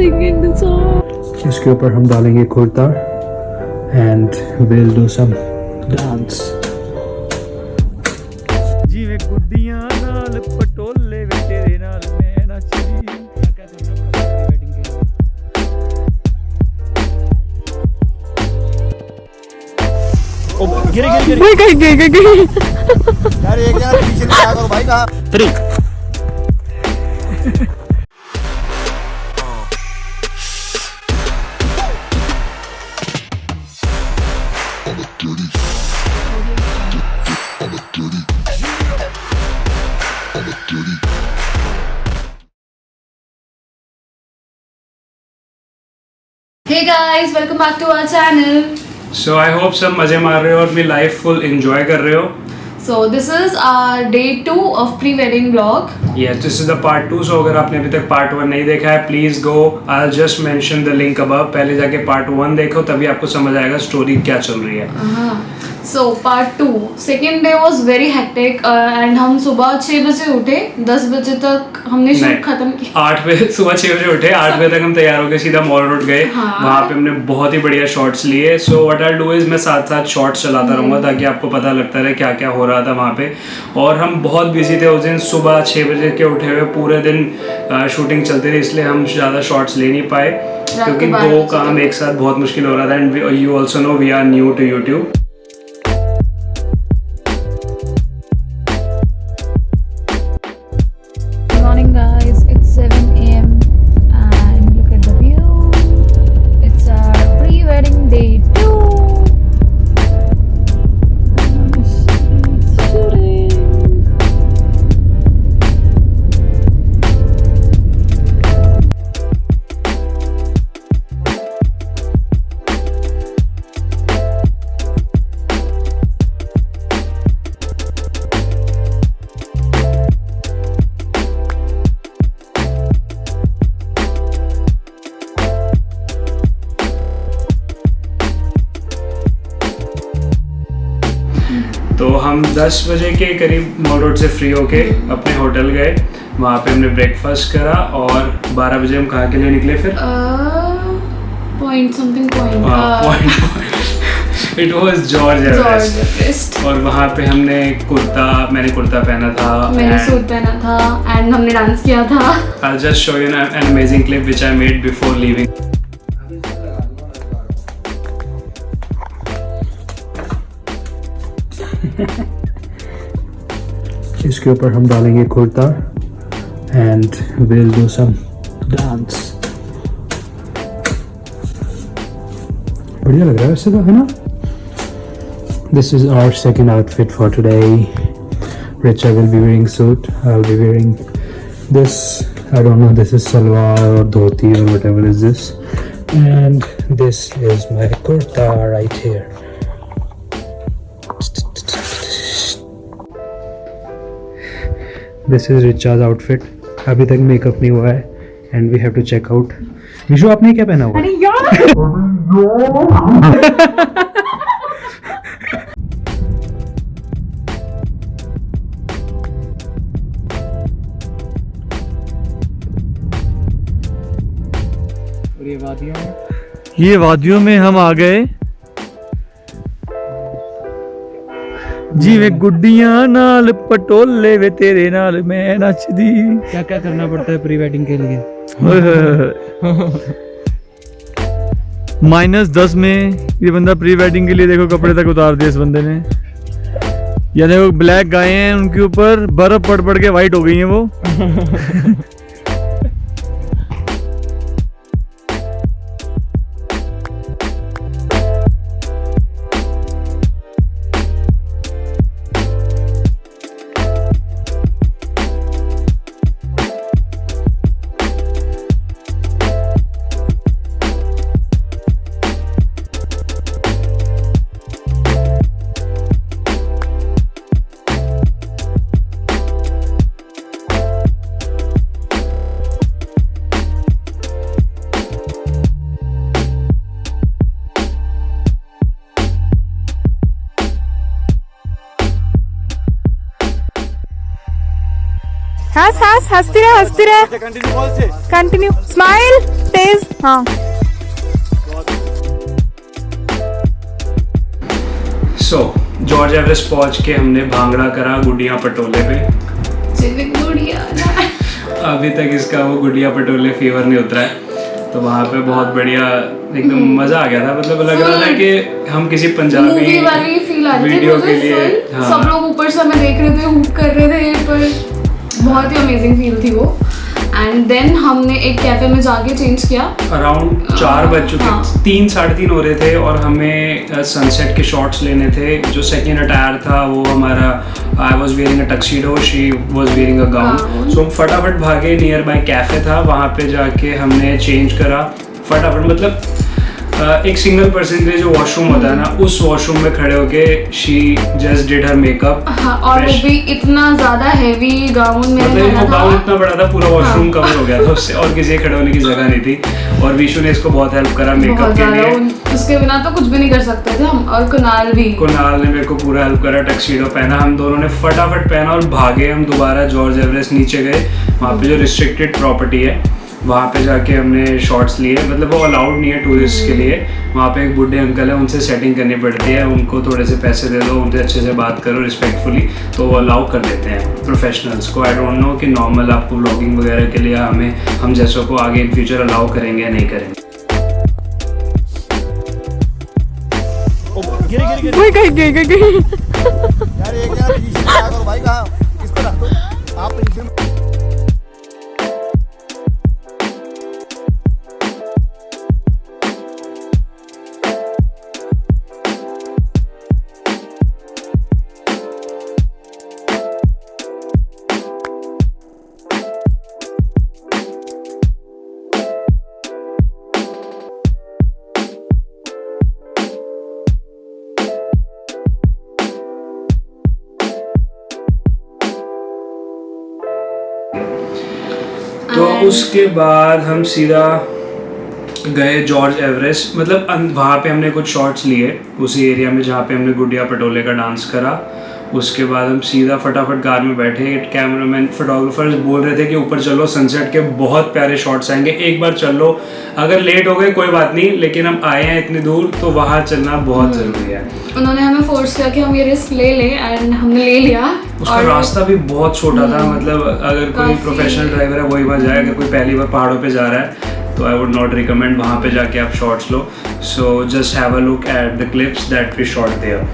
singing the song. इसके ऊपर हम डालेंगे kurta and we'll do some dance. जी वे गुड्डियां नाल पटोले वे तेरे नाल मैं नचदी। क्या करना पड़ता है वेडिंग के लिए? गिरी यार एक जना पीछे नहीं आ करो भाई कहाँ 3 Hey guys, welcome back to our channel. So I hope सब मजे मार रहे हो और अपनी लाइफ फुल एंजॉय कर रहे हो. So this is our day 2 of pre-wedding vlog. Yes, this is the part 2. So अगर आपने अभी तक part 1 नहीं देखा है, please go. I'll just mention the link above. पहले जाके part 1 देखो, तभी आपको समझ आएगा स्टोरी क्या चल रही है. So part 2. Second day was very hectic and हम सुबह 6 बजे उठे, 10 बजे तक हमने शूट खत्म किया. 8 बजे सुबह 6 बजे उठे, 8 बजे तक हम तैयार हो गए, सीधा मॉल रोड गए. वहाँ पे हमने बहुत ही बढ़िया शॉट्स लिए. So what I'll do is मैं साथ साथ शॉट्स चलाता रहूँगा ताकि आपको पता लगता रहे क्या क्या हो रहा था वहाँ पे. और हम बहुत बिजी थे उस दिन, सुबह 6 बजे के उठे हुए पूरे दिन शूटिंग चलती रही, इसलिए हम ज़्यादा शॉट्स ले नहीं पाए क्योंकि दो काम एक साथ बहुत मुश्किल हो रहा था. And you also know we are new to YouTube. Morning guys, it's 7 AM and look at the view. It's our pre-wedding day 2. Shooting. तो हम 10 बजे के करीब मॉल रोड से फ्री होके अपने होटल गए. वहाँ पे हमने ब्रेकफास्ट करा और 12 बजे हम कहाँ के लिए निकले फिर? Point. It was George Everest. और वहाँ पे मैंने कुर्ता पहना था, मैंने सूट पहना था एंड हमने डांस किया था. I'll just show you an amazing clip which I made before leaving. इसके ऊपर हम डालेंगे kurta and we'll do some dance. बढ़िया लग रहा है वैसे तो, है ना? This is our second outfit for today. Richa will be wearing suit. I'll be wearing this. I don't know. This is salwar or dhoti or whatever is this. And this is my kurta right here. This is Richa's outfit. अभी तक makeup नहीं हुआ है and we have to check out. Vishu आपने क्या पहना हुआ? अरे यार ये वादियों में हम आ गए. जी वे गुड्डियां नाल पटोले वे तेरे नाल मैं नचदी. क्या क्या करना पड़ता है प्री वेडिंग के लिए? -10 में ये बंदा प्री वेडिंग के लिए देखो कपड़े तक उतार दिए इस बंदे ने. या देखो ब्लैक गाय हैं, उनके ऊपर बर्फ पड़ पड़ के वाइट हो गई हैं वो. हंसती रहे कंटिन्यू स्माइल टेक प्लीज। हाँ सो जॉर्ज एवरेस्ट पहुंच के हमने भांगड़ा करा गुडिया पटोले पे। अभी तक इसका वो गुडिया पटोले फीवर नहीं उतरा है, तो वहाँ पे बहुत बढ़िया एकदम मजा आ गया था। मतलब लग रहा था कि हम किसी पंजाबी मूवी वाली फील आ रही थी वीडियो के मुझे लिए। full। हाँ। सब लोग ऊपर से हमें देख रहे थे, हुक कर रहे थे, पर बहुत ही अमेजिंग फील थी वो। एंड देन हमने एक कैफे में जाके चेंज किया। अराउंड 4 बज चुके, हाँ। 3 साढ़े 3 हो रहे थे और हमें सनसेट के शॉट्स लेने थे। जो सेकंड अटायर था वो हमारा, I was wearing a tuxedo, she was wearing a gown. So हम फटाफट भागे, नियर बाय कैफे था, वहाँ पे जाके हमने चेंज करा फटाफट। मतलब एक सिंगल पर्सन के लिए जो वॉशरूम होता है ना, उस वॉशरूम में खड़े होके she just did her makeup. हाँ, और वो भी इतना ज्यादा हैवी गाउन में मतलब वो गाउन इतना बड़ा था, पूरा वॉशरूम हाँ। कवर हो गया था उससे, और किसी के खड़े होने की जगह नहीं थी। और विशु ने इसको बहुत हेल्प करा मेकअप बहुत के ज्यादा लिए। उसके बिना तो कुछ भी नहीं कर सकते थे हम। और कुणाल भी, कुणाल ने मेरे को पूरा हेल्प करा, टक्सीडो पहना, हम दोनों ने फटाफट पहना और भागे हम दोबारा जॉर्ज एवरेस्ट नीचे गए। वहाँ पे जो रिस्ट्रिक्टेड प्रॉपर्टी है वहाँ पे जाके हमने शॉट्स लिए। मतलब वो अलाउड नहीं है टूरिस्ट के लिए। वहाँ पे एक बूढ़े अंकल है, उनसे सेटिंग करनी पड़ती है, उनको थोड़े से पैसे दे दो, उनसे अच्छे से बात करो रिस्पेक्टफुली, तो वो अलाउ कर देते हैं प्रोफेशनल्स को। आई डोंट नो कि नॉर्मल आपको व्लॉगिंग वगैरह के लिए हम जैसों को आगे इन फ्यूचर अलाउ करेंगे या नहीं करेंगे। कोई कहीं गई यार एक जना पीछे लगा करो भाई, कहाँ इसको रख दो आप पीछे। तो उसके बाद हम सीधा गए जॉर्ज एवरेस्ट। मतलब वहाँ पे हमने कुछ शॉट्स लिए उसी एरिया में जहाँ पे हमने गुडिया पटोले का डांस करा। उसके बाद हम सीधा फटाफट कार में बैठे। कैमरामैन फोटोग्राफर्स बोल रहे थे कि ऊपर चलो, सनसेट के बहुत प्यारे शॉट्स आएंगे, एक बार चल लो। अगर लेट हो गए कोई बात नहीं, लेकिन हम आए हैं इतनी दूर तो वहाँ चलना बहुत ज़रूरी है। उन्होंने हमें फोर्स किया कि हम ये रिस्क ले लें, एंड हमने ले लिया। उसका रास्ता भी बहुत छोटा था। मतलब अगर कोई प्रोफेशनल ड्राइवर है वही वहाँ जाए, अगर कोई पहली बार पहाड़ों पे जा रहा है तो आई वुड नॉट रिकमेंड वहाँ पे जाके आप शॉट्स लो। So just have a look at the clips that we shot there.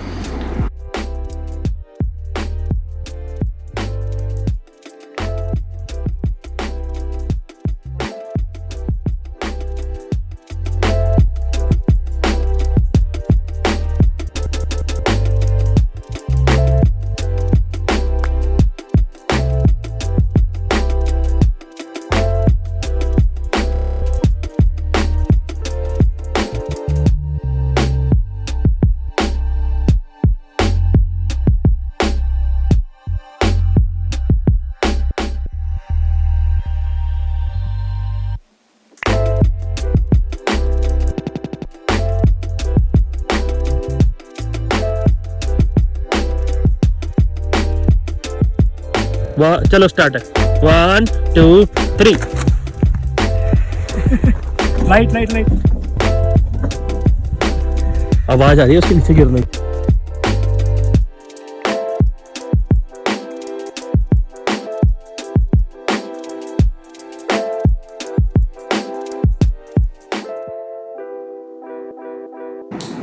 चलो स्टार्ट है 1 2 3। लाइट लाइट लाइट आवाज आ रही है उसके नीचे गिरने की।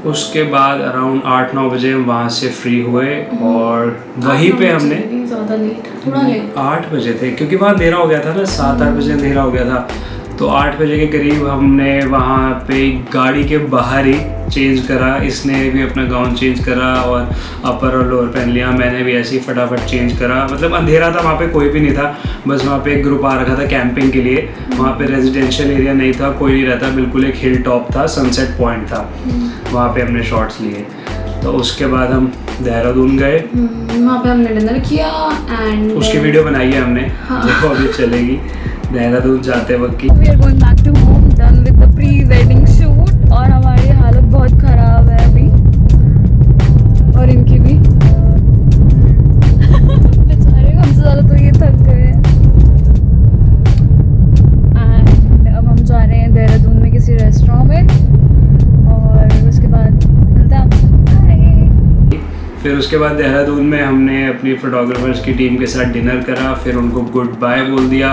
उसके बाद अराउंड 8-9 बजे हम वहाँ से फ्री हुए और वहीं पे हमने ज़्यादा लेट, थोड़ा लेट 8 बजे थे, क्योंकि वहाँ अंधेरा हो गया था ना, 7-8 बजे अंधेरा हो गया था। तो 8 बजे के करीब हमने वहाँ पे गाड़ी के बाहर ही चेंज करा। इसने भी अपना गाउन चेंज करा और अपर और लोअर पहन लिया। मैंने भी ऐसे ही फटाफट चेंज करा। मतलब अंधेरा था, वहाँ पे कोई भी नहीं था, बस वहाँ पे एक ग्रुप आ रखा था कैंपिंग के लिए। वहाँ पे रेजिडेंशियल एरिया नहीं था, कोई नहीं रहता, बिल्कुल एक हिल टॉप था, सनसेट पॉइंट था। वहाँ पे हमने शॉट्स लिए। तो उसके बाद हम देहरादून गए, वहाँ पे हमने डिनर किया एंड उसकी वीडियो बनाई है हमने, देखो अभी चलेगी देहरादून जाते वक्त की। We are going back to home, done with the pre wedding shoot. और हमारी हालत बहुत खराब है अभी, और इनकी भी। बेचारे हमसे ज़्यादा तो ये थक गए हैं। एंड अब हम जा रहे हैं देहरादून फिर उसके बाद देहरादून में हमने अपनी फोटोग्राफर्स की टीम के साथ डिनर करा, फिर उनको गुड बाय बोल दिया।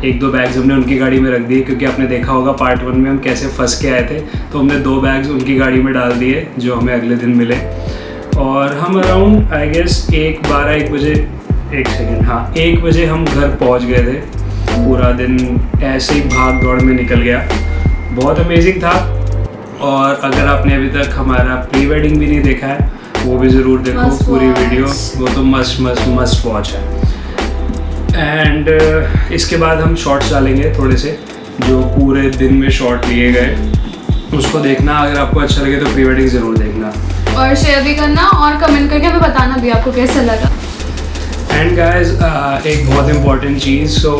1-2 बैग्स हमने उनकी गाड़ी में रख दिए, क्योंकि आपने देखा होगा पार्ट 1 में हम कैसे फंस के आए थे, तो हमने 2 बैग्स उनकी गाड़ी में डाल दिए जो हमें अगले दिन मिले। और हम अराउंड आई गेस 1 बजे हम घर पहुंच गए थे। पूरा दिन ऐसे ही भाग दौड़ में निकल गया, बहुत अमेजिंग था। और अगर आपने अभी तक हमारा प्री वेडिंग भी नहीं देखा है, वो भी ज़रूर देखो, Must पूरी watch. वीडियो, वो तो मस्ट वॉच है। एंड इसके बाद हम शॉर्ट्स डालेंगे थोड़े से, जो पूरे दिन में शॉर्ट लिए गए, उसको देखना। अगर आपको अच्छा लगे तो प्री वेडिंग ज़रूर देखना, और शेयर भी करना और कमेंट करके हमें बताना भी आपको कैसा लगा। एंड गाइज एक बहुत इंपॉर्टेंट चीज़, so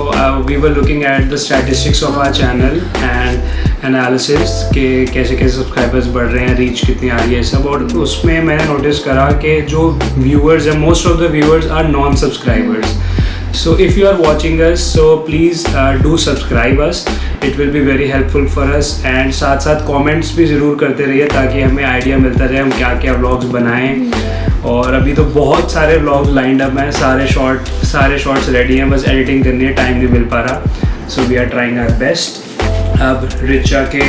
we were looking at the statistics of our channel and analysis के कैसे कैसे सब्सक्राइबर्स बढ़ रहे हैं, रीच कितनी आ रही है सब। और उसमें मैंने नोटिस करा कि जो व्यूअर्स हैं, most of the viewers are non subscribers. So if you are watching us, so please do subscribe us. It will be very helpful for us. And साथ साथ comments भी ज़रूर करते रहिए, ताकि हमें आइडिया मिलता रहे हम क्या क्या व्लॉग्स बनाएं। और अभी तो बहुत सारे व्लॉग्स लाइंड अप हैं, सारे शॉर्ट्स रेडी हैं, बस एडिटिंग करनी है, टाइम नहीं मिल पा रहा। So we are trying our best. अब रिचा के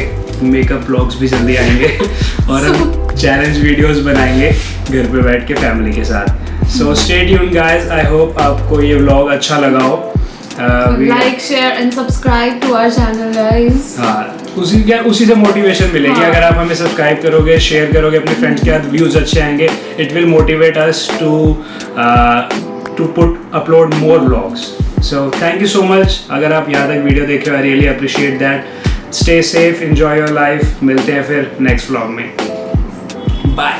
मेकअप व्लॉग्स भी जल्दी आएंगे और हम चैलेंज वीडियोस बनाएंगे घर पे बैठ के फैमिली के साथ। So stay tuned guys, I hope आपको ये व्लॉग अच्छा लगा हो। Like, share and subscribe to our channel guys. हाँ, उसी से मोटिवेशन मिलेगी। हाँ। अगर आप हमें सब्सक्राइब करोगे, शेयर करोगे अपने फ्रेंड्स के साथ, व्यूज अच्छे आएंगे, it will motivate us to upload more vlogs. So thank you so much. अगर आप यहाँ तक वीडियो देखे, I really appreciate that. Stay safe, enjoy your life. मिलते हैं फिर नेक्स्ट व्लॉग में। बाय।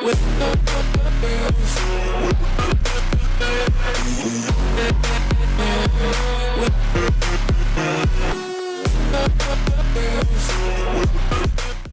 with